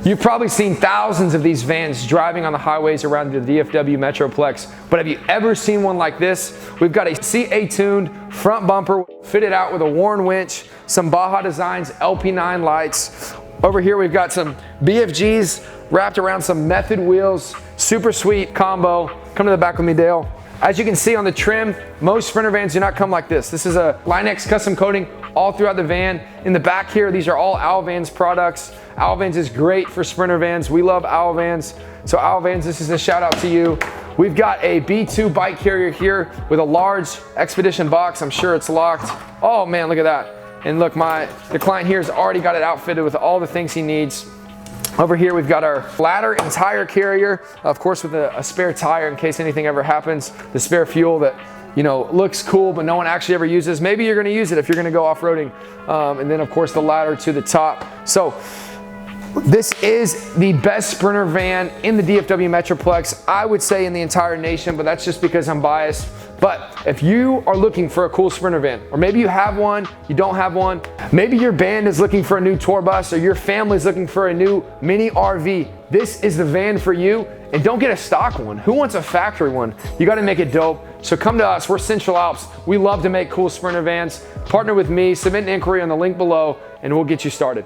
You've probably seen thousands of these vans driving on the highways around the DFW Metroplex, but have you ever seen one like this? We've got a CA-tuned front bumper fitted out with a Warn winch, some Baja Designs LP9 lights. Over here we've got some BFGs wrapped around some Method wheels, super sweet combo. Come to the back with me, Dale. As you can see on the trim, most Sprinter vans do not come like this. This is a Line-X custom coating all throughout the van. In the back here, these are all Alvans products. Alvans is great for Sprinter vans. We love Alvans. So Alvans, this is a shout out to you. We've got a B2 bike carrier here with a large Expedition box. I'm sure it's locked. Oh man, look at that. And look, the client here has already got it outfitted with all the things he needs. Over here we've got our ladder and tire carrier, of course with a spare tire in case anything ever happens, the spare fuel that, you know, looks cool but no one actually ever uses. Maybe you're going to use it if you're going to go off-roading. And then of course the ladder to the top. So this is the best Sprinter van in the DFW Metroplex, I would say in the entire nation, but that's just because I'm biased. But if you are looking for a cool Sprinter van, or maybe you have one, you don't have one, maybe your band is looking for a new tour bus, or your family's looking for a new mini RV, this is the van for you. And don't get a stock one. Who wants a factory one? You gotta make it dope. So come to us, we're Central Alps. We love to make cool Sprinter vans. Partner with me, submit an inquiry on the link below, and we'll get you started.